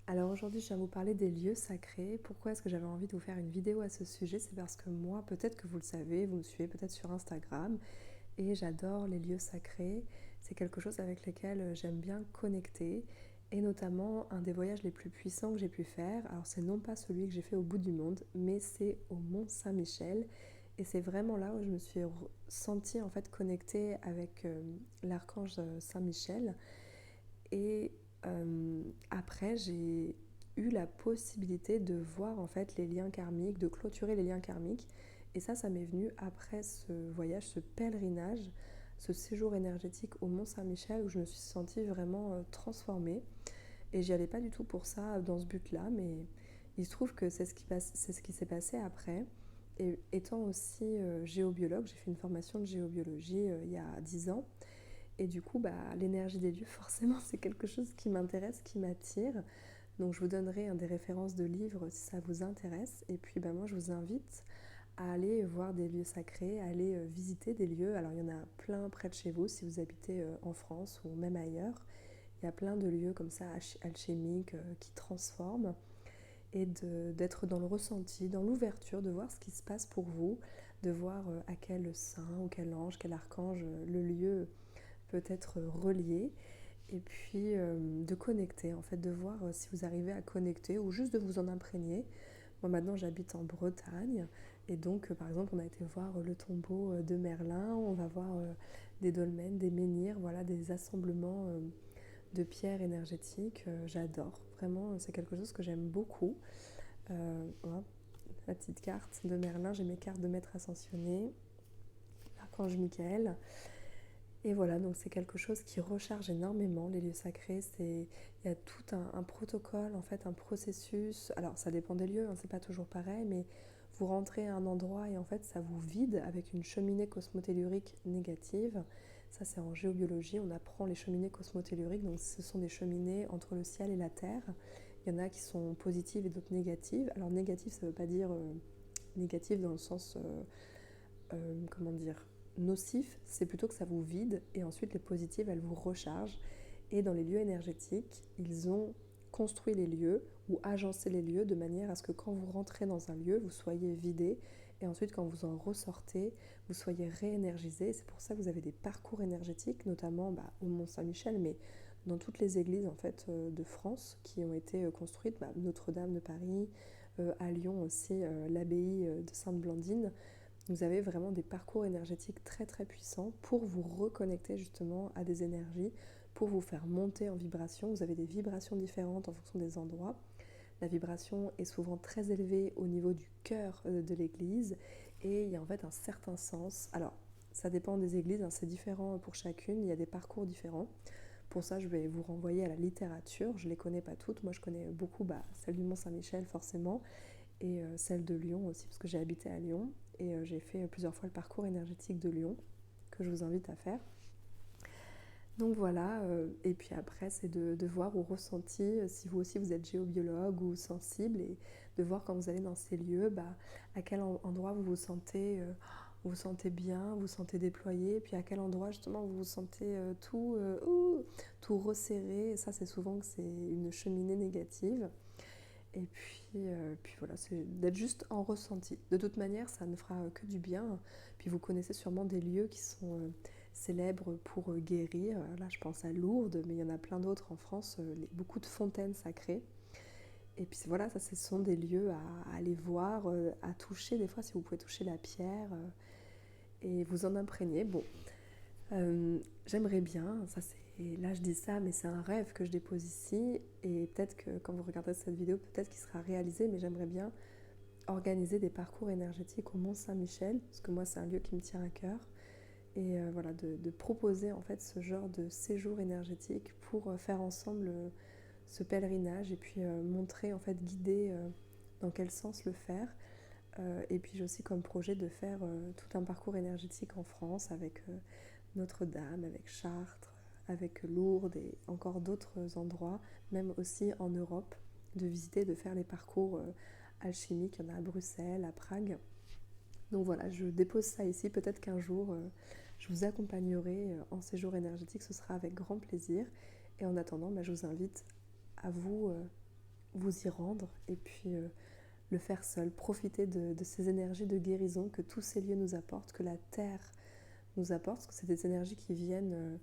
Alors aujourd'hui, je viens vous parler des lieux sacrés. Pourquoi est-ce que j'avais envie de vous faire une vidéo à ce sujet? C'est parce que moi, peut-être que vous le savez, vous me suivez peut-être sur Instagram et j'adore les lieux sacrés. C'est quelque chose avec lequel j'aime bien connecter et notamment un des voyages les plus puissants que j'ai pu faire. Alors c'est non pas celui que j'ai fait au bout du monde, mais c'est au Mont Saint-Michel et c'est vraiment là où je me suis sentie en fait connectée avec l'archange Saint-Michel. Et après, j'ai eu la possibilité de voir en fait les liens karmiques, de clôturer les liens karmiques. Et ça m'est venu après ce voyage, ce pèlerinage, ce séjour énergétique au Mont Saint-Michel où je me suis sentie vraiment transformée. Et j'y allais pas du tout pour ça, dans ce but-là, mais il se trouve que c'est ce qui s'est passé après. Et étant aussi géobiologue, j'ai fait une formation de géobiologie il y a 10 ans. Et du coup, l'énergie des lieux, forcément, c'est quelque chose qui m'intéresse, qui m'attire. Donc je vous donnerai des références de livres si ça vous intéresse. Et puis moi, je vous invite à aller voir des lieux sacrés, à aller visiter des lieux. Alors il y en a plein près de chez vous si vous habitez en France ou même ailleurs. Il y a plein de lieux comme ça alchimiques qui transforment et d'être dans le ressenti, dans l'ouverture, de voir ce qui se passe pour vous, de voir à quel saint ou quel ange, quel archange le lieu peut être relié et puis de connecter, en fait, de voir si vous arrivez à connecter ou juste de vous en imprégner. Moi maintenant j'habite en Bretagne et donc par exemple on a été voir le tombeau de Merlin, on va voir des dolmens, des menhirs, voilà des assemblements de pierres énergétiques. J'adore, vraiment c'est quelque chose que j'aime beaucoup. Voilà, la petite carte de Merlin, j'ai mes cartes de maître ascensionné, l'archange Michael. Et voilà, donc c'est quelque chose qui recharge énormément les lieux sacrés. Il y a tout un protocole, en fait, un processus. Alors ça dépend des lieux, hein, c'est pas toujours pareil, mais vous rentrez à un endroit et en fait ça vous vide avec une cheminée cosmotellurique négative. Ça c'est en géobiologie, on apprend les cheminées cosmotelluriques, donc ce sont des cheminées entre le ciel et la terre. Il y en a qui sont positives et d'autres négatives. Alors négative, ça veut pas dire négative dans le sens comment dire, nocif, c'est plutôt que ça vous vide et ensuite les positives, elles vous rechargent. Et dans les lieux énergétiques, ils ont construit les lieux ou agencé les lieux de manière à ce que quand vous rentrez dans un lieu, vous soyez vidé et ensuite quand vous en ressortez, vous soyez réénergisé. C'est pour ça que vous avez des parcours énergétiques, notamment au Mont Saint-Michel, mais dans toutes les églises en fait de France qui ont été construites, Notre-Dame de Paris, à Lyon aussi, l'abbaye de Sainte-Blandine. Vous avez vraiment des parcours énergétiques très très puissants pour vous reconnecter justement à des énergies, pour vous faire monter en vibration. Vous avez des vibrations différentes en fonction des endroits. La vibration est souvent très élevée au niveau du cœur de l'église et il y a en fait un certain sens. Alors, ça dépend des églises, hein, c'est différent pour chacune, il y a des parcours différents. Pour ça, je vais vous renvoyer à la littérature. Je ne les connais pas toutes. Moi, je connais beaucoup celle du Mont-Saint-Michel, forcément, et celle de Lyon aussi, parce que j'ai habité à Lyon. Et j'ai fait plusieurs fois le parcours énergétique de Lyon, que je vous invite à faire. Donc voilà, et puis après, c'est de voir au ressenti, si vous aussi vous êtes géobiologue ou sensible, et de voir quand vous allez dans ces lieux, à quel endroit vous vous sentez bien, vous vous sentez déployé, puis à quel endroit justement vous vous sentez tout resserré. Et ça, c'est souvent que c'est une cheminée négative. Et puis voilà, c'est d'être juste en ressenti. De toute manière, ça ne fera que du bien. Puis vous connaissez sûrement des lieux qui sont célèbres pour guérir. Là, je pense à Lourdes, mais il y en a plein d'autres en France, beaucoup de fontaines sacrées. Et puis voilà, ça, ce sont des lieux à aller voir, à toucher. Des fois, si vous pouvez toucher la pierre et vous en imprégner. Bon, j'aimerais bien, ça c'est là je dis ça, mais c'est un rêve que je dépose ici et peut-être que quand vous regarderez cette vidéo, peut-être qu'il sera réalisé, mais j'aimerais bien organiser des parcours énergétiques au Mont Saint-Michel, parce que moi c'est un lieu qui me tient à cœur, et voilà de proposer en fait ce genre de séjour énergétique pour faire ensemble ce pèlerinage et puis montrer en fait guider dans quel sens le faire. Et puis j'ai aussi comme projet de faire tout un parcours énergétique en France avec Notre-Dame, avec Chartres, avec Lourdes et encore d'autres endroits, même aussi en Europe, de visiter, de faire les parcours alchimiques. Il y en a à Bruxelles, à Prague. Donc voilà, je dépose ça ici. Peut-être qu'un jour, je vous accompagnerai en séjour énergétique. Ce sera avec grand plaisir. Et en attendant, je vous invite à vous vous y rendre et puis le faire seul, profiter de ces énergies de guérison que tous ces lieux nous apportent, que la terre nous apporte, parce que c'est des énergies qui viennent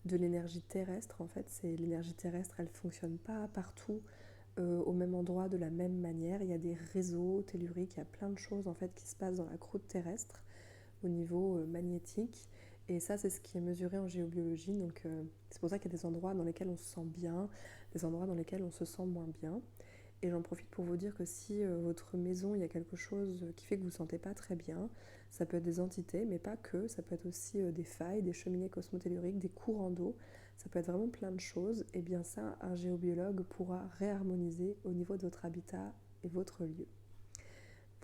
de l'énergie terrestre. En fait, c'est l'énergie terrestre, elle ne fonctionne pas partout au même endroit de la même manière. Il y a des réseaux telluriques, il y a plein de choses en fait qui se passent dans la croûte terrestre au niveau magnétique. Et ça, c'est ce qui est mesuré en géobiologie. Donc, c'est pour ça qu'il y a des endroits dans lesquels on se sent bien, des endroits dans lesquels on se sent moins bien. Et j'en profite pour vous dire que si votre maison, il y a quelque chose qui fait que vous ne vous sentez pas très bien, ça peut être des entités, mais pas que, ça peut être aussi des failles, des cheminées cosmotelluriques, des courants d'eau, ça peut être vraiment plein de choses. Et bien ça, un géobiologue pourra réharmoniser au niveau de votre habitat et votre lieu.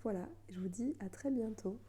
Voilà, je vous dis à très bientôt.